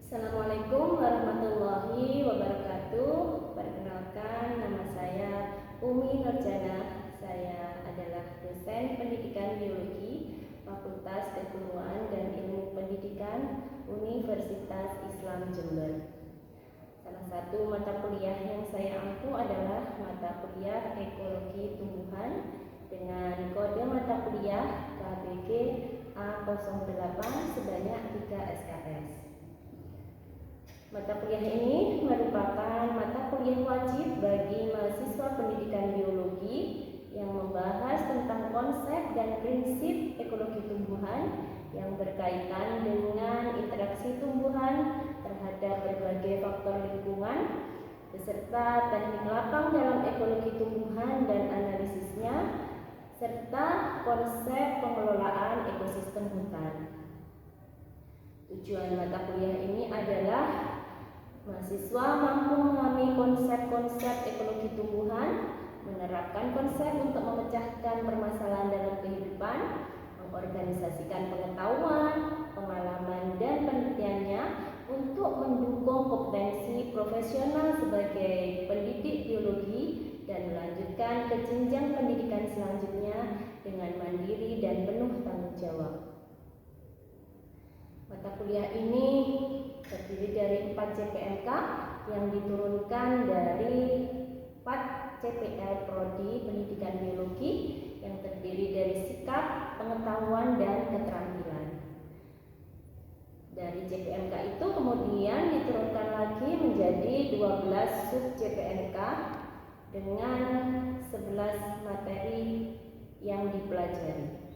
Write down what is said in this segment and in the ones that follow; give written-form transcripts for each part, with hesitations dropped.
Assalamualaikum warahmatullahi wabarakatuh. Perkenalkan, nama saya Umi Nurjana. Saya adalah dosen pendidikan biologi Fakultas Keguruan dan Ilmu Pendidikan Universitas Islam Jember. Salah satu mata kuliah yang saya ampu adalah mata kuliah Ekologi Tumbuhan dengan kode mata kuliah KBG A08 sebanyak 3 SKS. Mata kuliah ini merupakan mata kuliah wajib bagi mahasiswa pendidikan biologi yang membahas tentang konsep dan prinsip ekologi tumbuhan yang berkaitan dengan interaksi tumbuhan terhadap berbagai faktor lingkungan, beserta teknik lapang dalam ekologi tumbuhan dan analisisnya, serta konsep pengelolaan ekosistem hutan. Tujuan mata kuliah ini adalah mahasiswa mampu memahami konsep-konsep ekologi tumbuhan, menerapkan konsep untuk memecahkan permasalahan dalam kehidupan, mengorganisasikan pengetahuan, pengalaman, dan penelitiannya untuk mendukung kompetensi profesional sebagai pendidik biologi dan melanjutkan ke jenjang pendidikan selanjutnya dengan mandiri dan penuh tanggung jawab. Mata kuliah ini terdiri dari 4 CPNK yang diturunkan dari 4 CPL Prodi Pendidikan Biologi yang terdiri dari sikap, pengetahuan, dan keterampilan. Dari CPNK itu kemudian diturunkan lagi menjadi 12 sub CPNK dengan 11 materi yang dipelajari.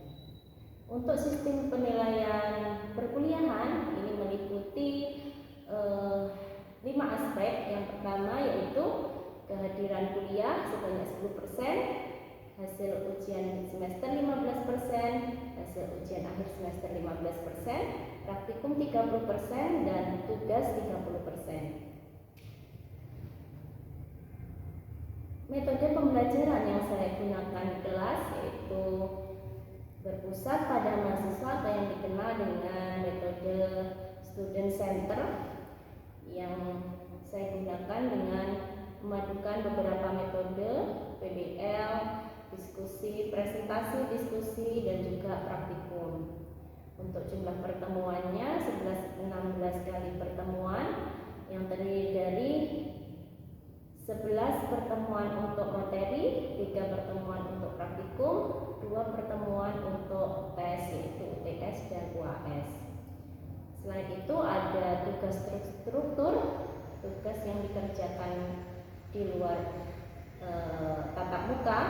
Untuk sistem penilaian perkuliahan ini meliputi 5 aspek. Yang pertama yaitu kehadiran kuliah sebanyak 10%, hasil ujian semester 15%, hasil ujian akhir semester 15%, praktikum 30%, dan tugas 30%. Metode pembelajaran yang saya gunakan di kelas yaitu berpusat pada mahasiswa atau yang dikenal dengan metode student center yang saya gunakan dengan memadukan beberapa metode PBL, diskusi, presentasi, diskusi, dan juga praktikum. Untuk jumlah pertemuannya 16 kali pertemuan yang terdiri dari 11 pertemuan untuk materi, 3 pertemuan untuk praktikum, 2 pertemuan untuk tes yaitu UTS dan UAS. Selain itu ada tugas struktur, tugas yang dikerjakan di luar tatap muka,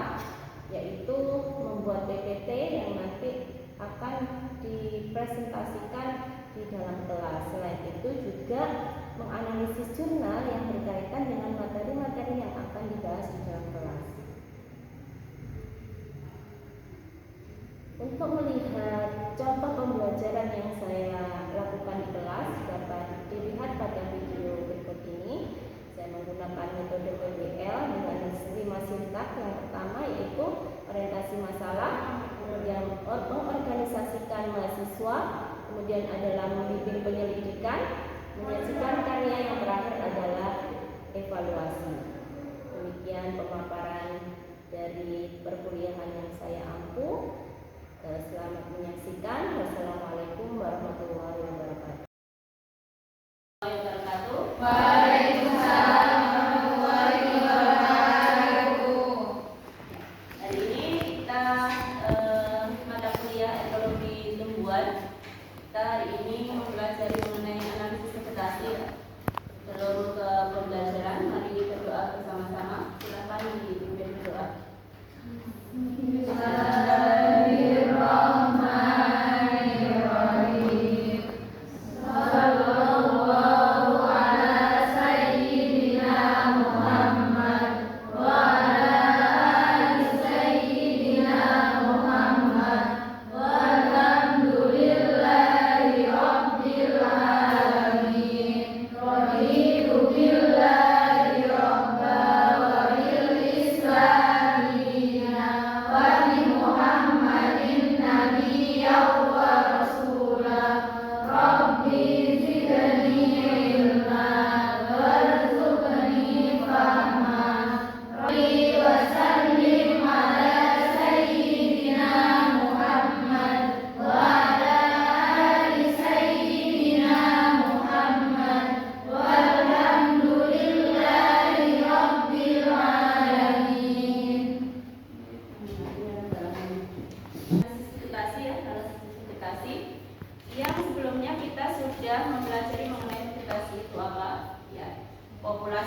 yaitu membuat PPT yang nanti akan dipresentasikan di dalam kelas. Selain itu juga menganalisis jurnal yang berkaitan dengan materi-materi yang akan dibahas di dalam kelas. Untuk melihat contoh pembelajaran yang saya lakukan di kelas dapat dilihat pada video berikut ini. Saya menggunakan metode PBL dengan 5 sintak. Yang pertama yaitu orientasi masalah, kemudian mengorganisasikan mahasiswa, kemudian adalah membimbing penyelidikan, menyajikan karya, yang terakhir adalah evaluasi. Demikian pemaparan dari perkuliahan yang saya ampu. Selamat menyaksikan. Wassalamualaikum warahmatullahi wabarakatuh. Waalaikumsalam warahmatullahi wabarakatuh. Hari ini kita mata kuliah ekologi tumbuhan. Kita hari ini mempelajari mengenai analisis vegetasi. Sebelum ke pembelajaran, mari kita berdoa bersama-sama. Silakan dipimpin berdoa. Wa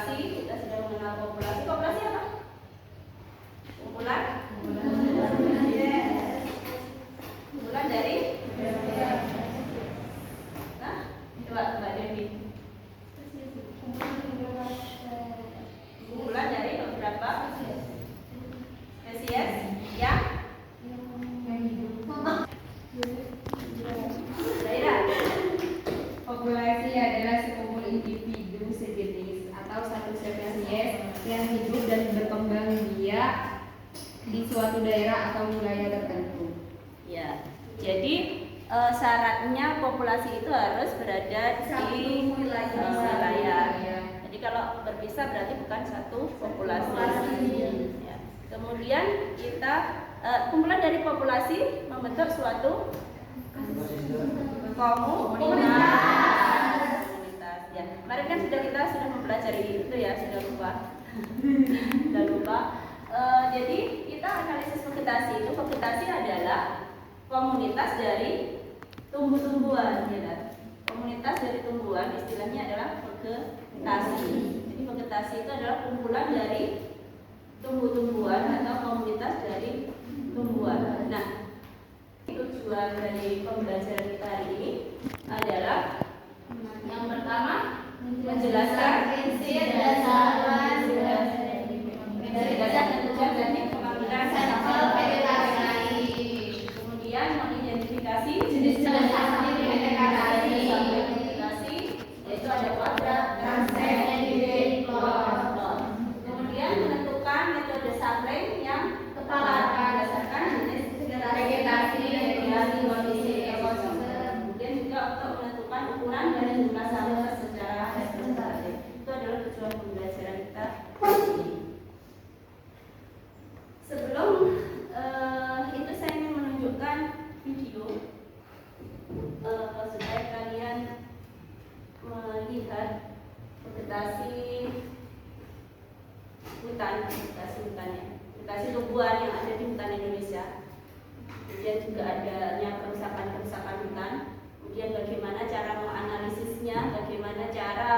populasi, kita sudah mengenal populasi. Populasi apa? Kumpulan? Kumpulan dari? Nah, coba Mbak Devi. Kumpulan dari beberapa spesies yang daerah. Populasi adalah sekumpul individu sejenis atau satu spesies yang hidup dan berkembang biak di suatu daerah atau wilayah tertentu. Ya, jadi syaratnya populasi itu harus berada di wilayah. Jadi kalau berpisah berarti bukan satu populasi. Ya. Kemudian kita kumpulan dari populasi membentuk suatu komunitas. Ya, kemarin kan kita sudah mempelajari itu ya, sudah lupa. Jadi kita analisis vegetasi itu, vegetasi adalah komunitas dari tumbuh-tumbuhan, ya. Komunitas dari tumbuhan istilahnya adalah vegetasi. Jadi vegetasi itu adalah kumpulan dari tumbuh-tumbuhan atau komunitas dari tumbuhan. Nah, tujuan dari pembelajaran kita hari ini adalah yang pertama menjelaskan prinsip dasar dan tujuan teknik pengambilan sampel vegetasi. Kemudian mengidentifikasi jenis vegetasi, yaitu ada kuadrat, transek, edit, plot. Kemudian menentukan metode sampling yang tepat berdasarkan jenis vegetasi dan kondisi ekosistem. Kemudian juga untuk menentukan ukuran dan jumlah sampel secara representatif. Itu adalah tujuan pembelajaran kita ini. Sebelum itu saya ingin menunjukkan video supaya kalian melihat vegetasi vegetasi tumbuhan yang ada di hutan Indonesia. Kemudian juga adanya kerusakan hutan. Kemudian bagaimana cara menganalisisnya, bagaimana cara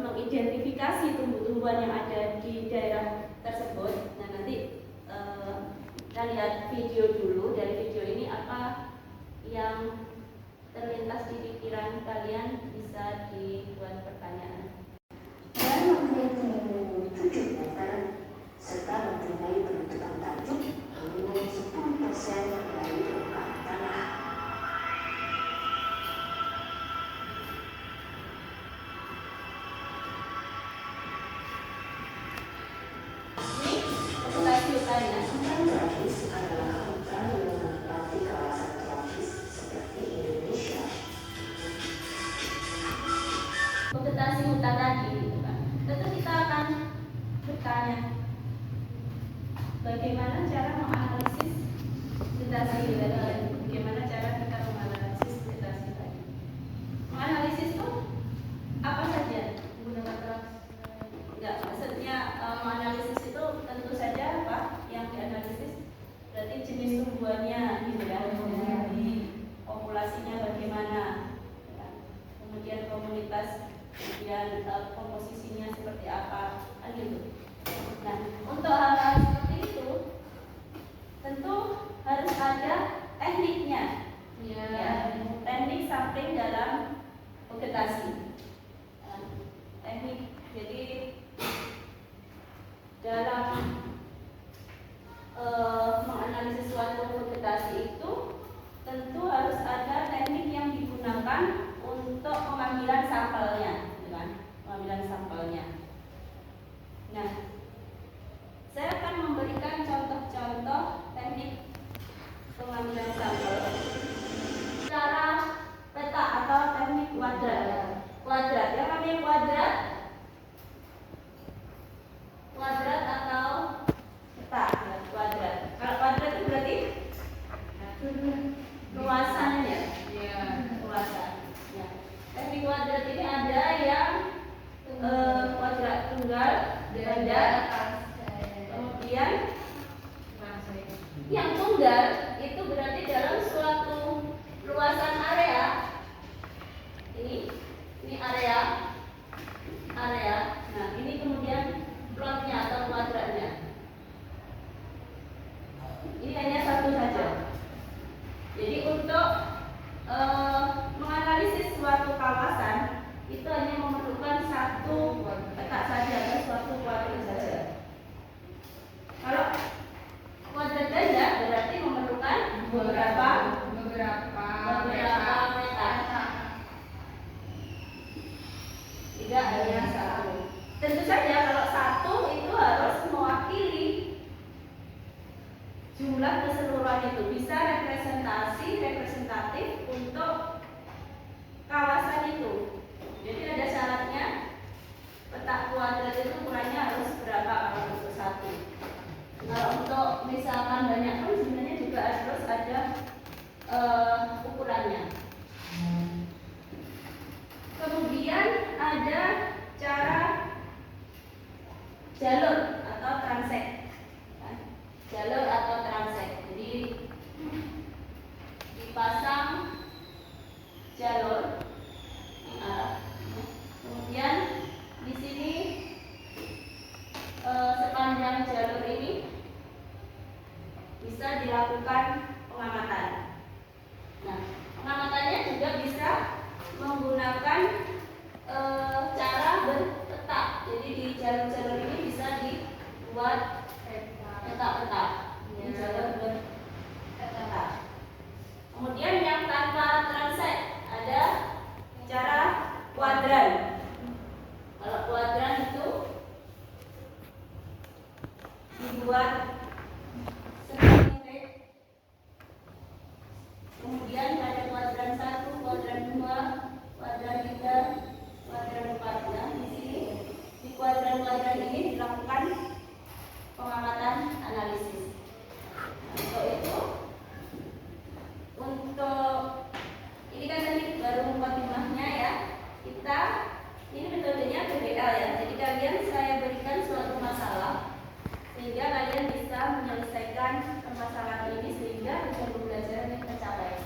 mengidentifikasi tumbuh-tumbuhan yang ada di daerah tersebut. Nah, nanti kita lihat video dulu. Dari video ini apa yang terlintas di pikiran kalian, bisa dibuat pertanyaan. Dan mempunyai 7 meter serta mempunyai bentukan tajuk mengenai 10% dari permukaan tanah. Vegetasi hutan ya. Hutan tropis adalah hutan yang menempati kawasan tropis seperti Indonesia. Vegetasi hutan tadi, gitu kan. Tentu kita akan bertanya, bagaimana cara menganalisis vegetasi tadi? Bagaimana cara kita menganalisis vegetasi tadi? Menganalisis itu apa saja? Menggunakan enggak, maksudnya menganalisis itu tentu saja apa yang dianalisis, berarti jenis tumbuhannya gitu ya, di populasinya bagaimana, ya. Kemudian komunitas, kemudian komposisinya seperti apa, kan gitu. Nah, untuk hal-hal seperti itu tentu harus ada tekniknya, ya. Teknik sampling dalam vegetasi. Teknik, jadi dalam menganalisis suatu vegetasi itu tentu harus ada teknik yang digunakan untuk pengambilan sampelnya, kan? Pengambilan sampelnya. Nah, saya akan memberikan contoh-contoh teknik pengambilan sampel secara peta atau teknik kuadrat. Kuadrat, yang namanya kuadrat atau peta, ya, kuadrat. Kalau kuadrat itu berarti luasannya, luasan. Ya. Teknik kuadrat ini ada yang kuadrat tunggal, ganda, kemudian yang tunggal itu berarti dalam suatu luasan area. Ini area. menggunakan cara berpeta. Jadi di jalur-jalur ini bisa dibuat peta-peta. Ini jalur berpeta. Kemudian yang tanpa transit ada cara kuadran. Kalau kuadran itu dibuat seperti kemudian ada kuadran 1, kuadran 2, kuadran 3, kuadran 4. Nah, di sini di kuadran-kuadran ini dilakukan pengamatan analisis. Untuk itu, ini kan tadi baru mukadimahnya ya. Ini metodenya PBL ya. Jadi kalian saya berikan suatu masalah sehingga kalian bisa menyelesaikan permasalahan ini sehingga tujuan pembelajaran yang tercapai.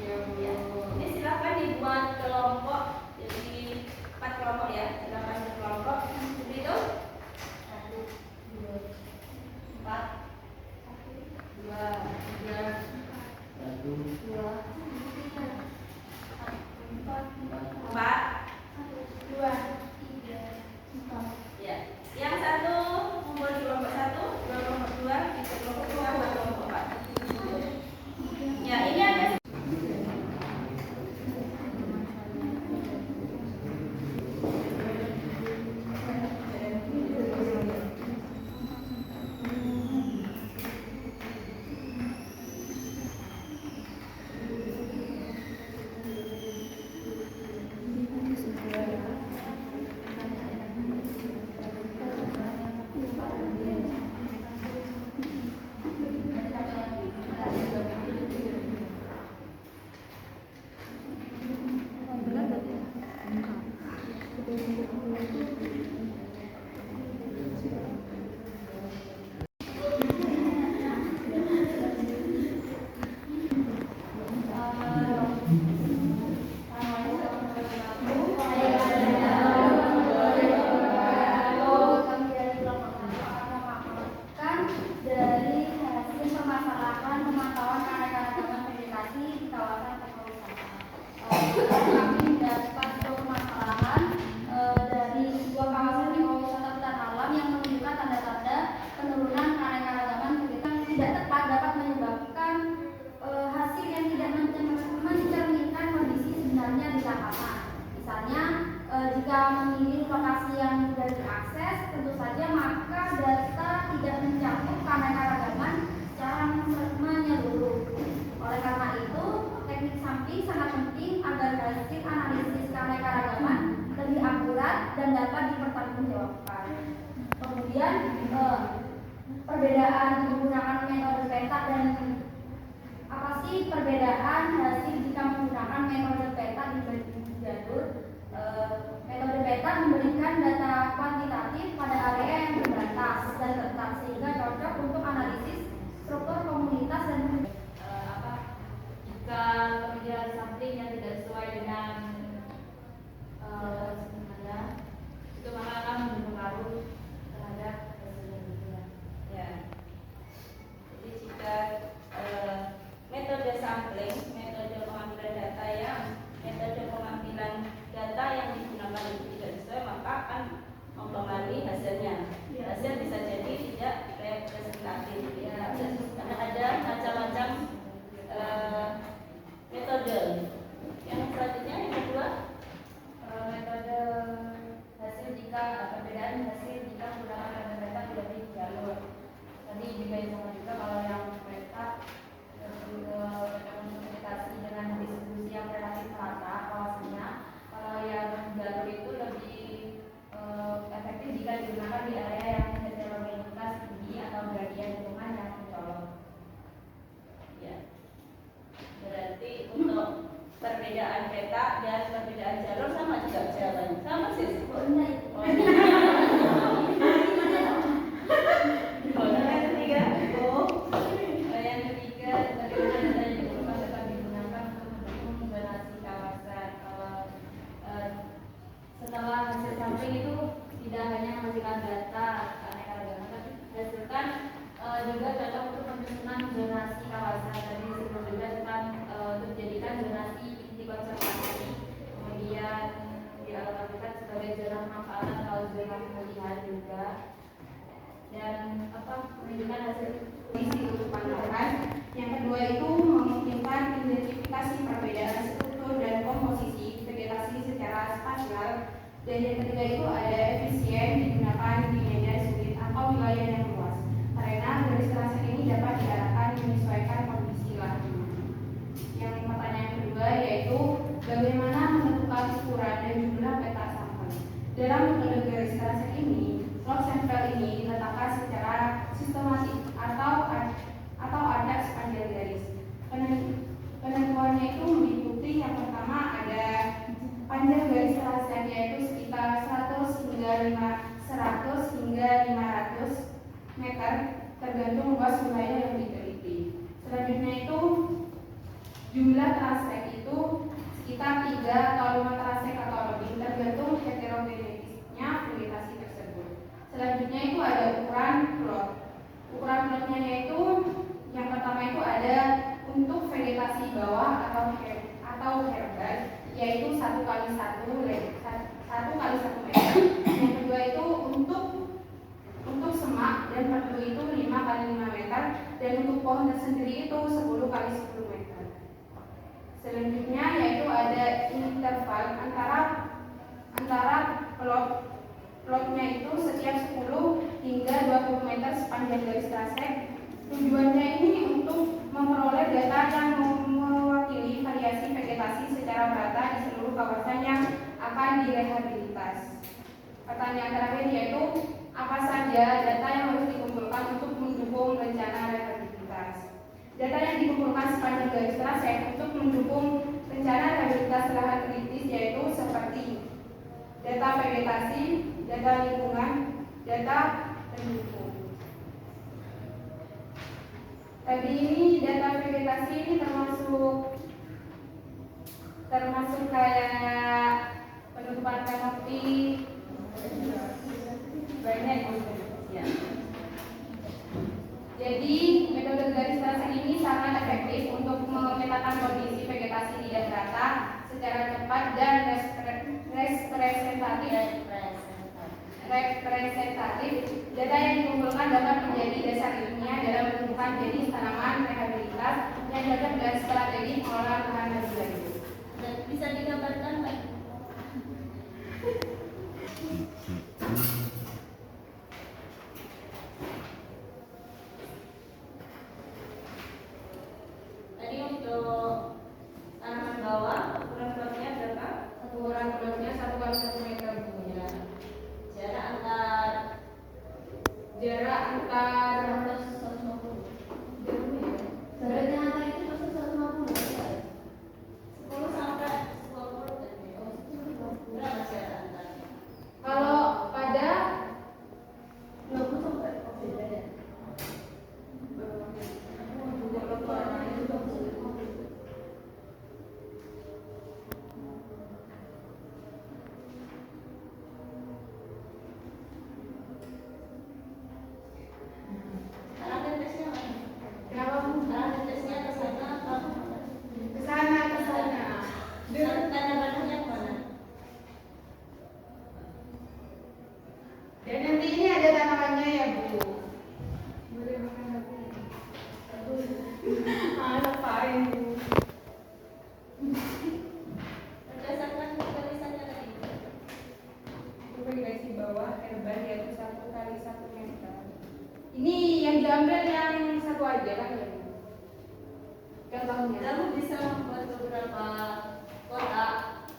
Ya. Ini silakan dibuat kelompok, jadi 4 kelompok ya. Silakan berkelompok. Begitu? 1, 2, 4, 2, 3, 2, 4, 2, 3, 4. Ya. Yang satu kumpul di kelompok 1, dua kelompok 2, tiga kelompok 2, dua kelompok 4. Ya, ini ada jika memilih lokasi yang mudah diakses, tentu saja maka data tidak mencakup keanekaragaman secara menyeluruh. Oleh karena itu, teknik sampling sangat penting agar hasil analisis keanekaragaman lebih akurat dan dapat dipertanggungjawabkan. Kemudian, perbedaan menggunakan metode peta dan apa sih perbedaan hasil jika menggunakan metode peta dibanding jalur? Metode peta memberikan data kuantitatif pada area yang terbatas dan tetap sehingga cocok untuk analisis struktur komunitas dan jika kemudian sampling yang tidak sesuai dengan sebenarnya itu maka akan berpengaruh terhadap hasilnya. Ya. Jadi jika metode sampling, metode pengambilan data yang digunakan itu tidak sesuai maka akan mempengaruhi hasilnya. dan menunjukkan hasil kondisi untuk pangkalan. Yang kedua itu memungkinkan identifikasi perbedaan struktur dan komposisi vegetasi secara spasial. Dan yang ketiga itu ada efisien digunakan di medan sulit atau wilayah yang luas, karena garis trase ini dapat diarahkan menyesuaikan kondisi lahan. Yang pertanyaan kedua yaitu bagaimana menentukan ukuran dan jumlah peta sampel. Dalam metode garis trase ini, plot sampel ini diletakkan secara sistematik atau ada sepanjang garis. Penentuannya itu meliputi yang pertama ada panjang garis trase yaitu sekitar 100 hingga 500 meter tergantung luas wilayah yang diteliti. Selanjutnya itu jumlah trase itu sekitar 3 atau 5 trase atau lebih tergantung heterogenetisnya vegetasi tersebut. Selanjutnya itu ada ukuran plot. Ukuran plotnya yaitu yang pertama itu ada untuk vegetasi bawah atau herbal yaitu 1 kali 1 meter. Yang kedua itu untuk semak dan perdu itu 5 kali 5 meter, dan untuk pohon tersendiri itu 10 kali 10 meter. Selanjutnya yaitu ada interval antara plotnya itu setiap 10 hingga 20 meter sepanjang garis trase. Tujuannya ini untuk memperoleh data yang mewakili variasi vegetasi secara merata di seluruh kawasan yang akan direhabilitas. Pertanyaan terakhir yaitu apa saja data yang harus dikumpulkan untuk mendukung rencana rehabilitas. Data yang dikumpulkan sepanjang garis trase untuk mendukung rencana rehabilitas lahan kritis yaitu seperti data vegetasi, data lingkungan, data pendukung. Tadi ini data vegetasi ini termasuk kayak penutupan kanopi banyak ya. Jadi metode garis trase ini sangat efektif untuk memetakan kondisi vegetasi tidak rata secara cepat dan representatif. Data yang dikumpulkan dapat menjadi dasar ilmiah dalam menentukan jenis tanaman rehabilitas yang cocok dan strategi pengelolaan lahan lebih lanjut. Bisa digambarkan Pak? Tadi untuk tanaman bawah ukuran plotnya berapa? Ukuran plotnya 1 kali 1 meter punya. Jarak antar 150. Jaraknya antara itu masuk 150. 10 sampai 20 kan? Berapa jarak antarnya? Kalau pada 20 sampai beda ya. Arah tetesnya mana? kenapa Bu? Arah tetesnya ke sana atau Ke sana ke sana. tanda panahnya kemana? Dan nanti ini ada tanamannya ya Bu. Ngapain Bu? Berdasarkan tulisannya tadi. Vegetasi bawah herbal yaitu 1 kali 1 meter. Ini yang diambil yang satu aja kan ya Bu? Contohnya. Kamu bisa membuat beberapa kotak.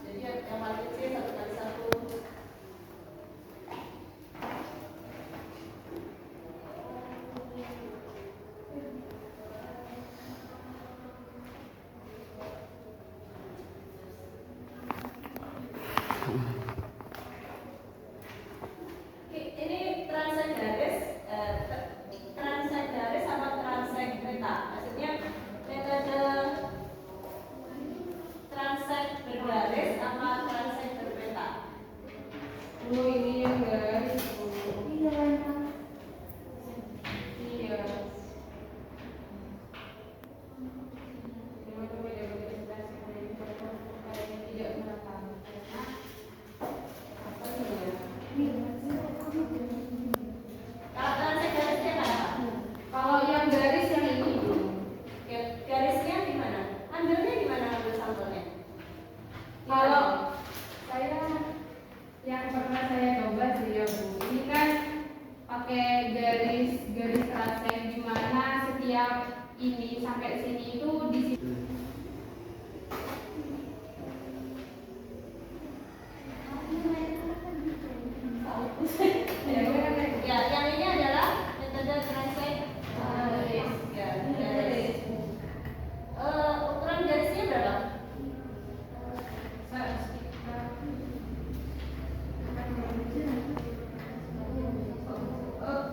Jadi yang paling kecil 1 kali 1. Oke, ini transek garis sama transek peta. Maksudnya metode transek bergaris pakai garis transek di mana setiap ini sampai sini itu di sini. Ya, yang ini adalah metode transek garis. Ya, garis. Ukuran garisnya berapa?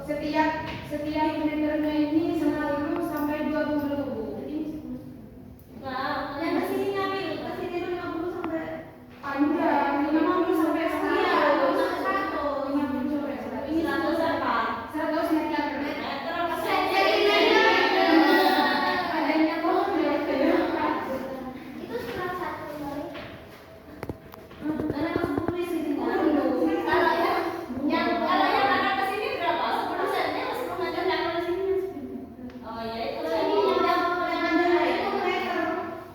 Setiap meternya ini 10 sampai 20 Bu. Nah, yang kesini ngambil, kesini itu 50 sampai Panjang 50 sampai 100. Iya, 50 sampai 100. Ini 100 apa? 100 meter. Meter apa Saja saja? adanya pohon Itu sekarang satu kali. Karena masuk tulis ini. Belum. Kalau yang arah ke sini berapa? 10 cm atau 10 meter yang ke sini? Oh ya, itu cm.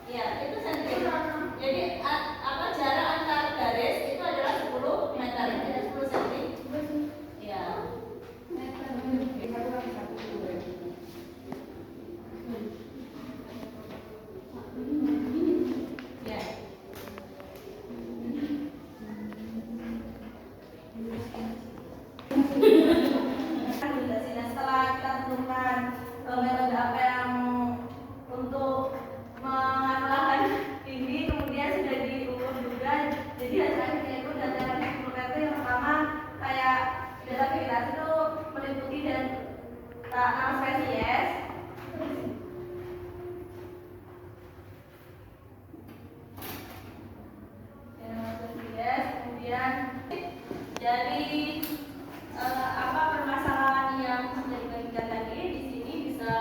Ya, itu cm. Jadi apa jarak antar garis itu adalah 10 meter, tidak 10 cm. Ya. Ya. Nah, setelah kita tentukan metode apa yang untuk mengarahkan ini, kemudian sudah diukur juga. Jadi hasilnya itu data yang itu yang pertama kayak data vegetasi itu meliputi dan nama spesies. Nama spesies, kemudian dari apa permasalahan yang sudah dibagikan tadi di sini bisa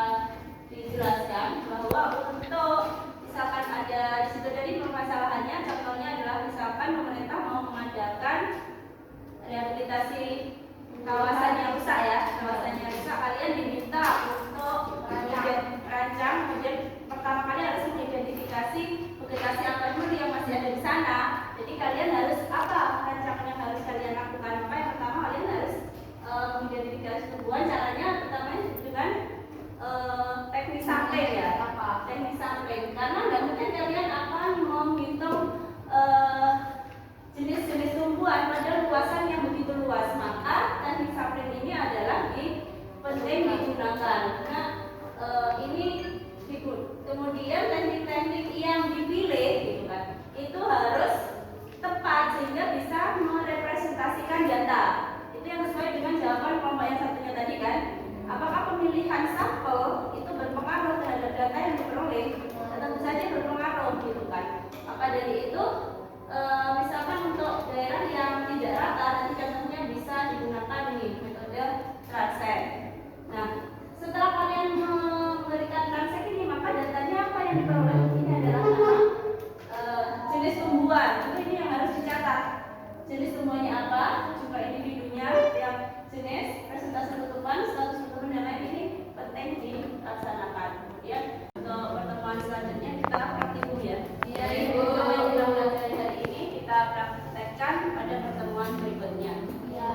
dijelaskan bahwa untuk misalkan ada di situ tadi permasalahannya, contohnya adalah misalkan pemerintah mau mengadakan rehabilitasi kawasan yang rusak ya, kawasan yang rusak, kalian diminta untuk rancang, kemudian pertama kali harus mengidentifikasi vegetasi apa dulu yang masih ada di sana. Jadi kalian harus apa rancangan yang harus kalian lakukan? Maka yang pertama kalian harus mengidentifikasi tumbuhan. Caranya pertama dengan teknik sampling ya, teknik sampling. Karena nggak mungkin kalian akan menghitung jenis-jenis tumbuhan pada luasan yang begitu luas. Maka teknik sampling ini adalah penting digunakan. Nah, ini kemudian teknik-teknik yang dipilih gitu kan, itu harus tepat sehingga bisa merepresentasikan data. Itu yang sesuai dengan jawaban kelompok yang satunya tadi kan. Apakah pemilihan sampel itu berpengaruh terhadap data yang diperoleh? Tentu saja berpengaruh gitu kan. Maka dari itu misalkan untuk daerah yang tidak rata, nanti contohnya bisa digunakan ini metode transek. Nah, setelah kalian memberikan transek ini, maka datanya apa yang diperoleh? Ini adalah jenis tumbuhan. Itu ini yang harus dicatat. Jenis tumbuhannya apa? Jumlah individunya, tiap jenis, persentase tutupan, status tutupan dan lain ini penting dilaksanakan. Kemudian untuk pertemuan selanjutnya kita praktikum ya. Iya Ibu. Apa yang kita pelajari hari ini kita praktekkan pada pertemuan berikutnya. Ya.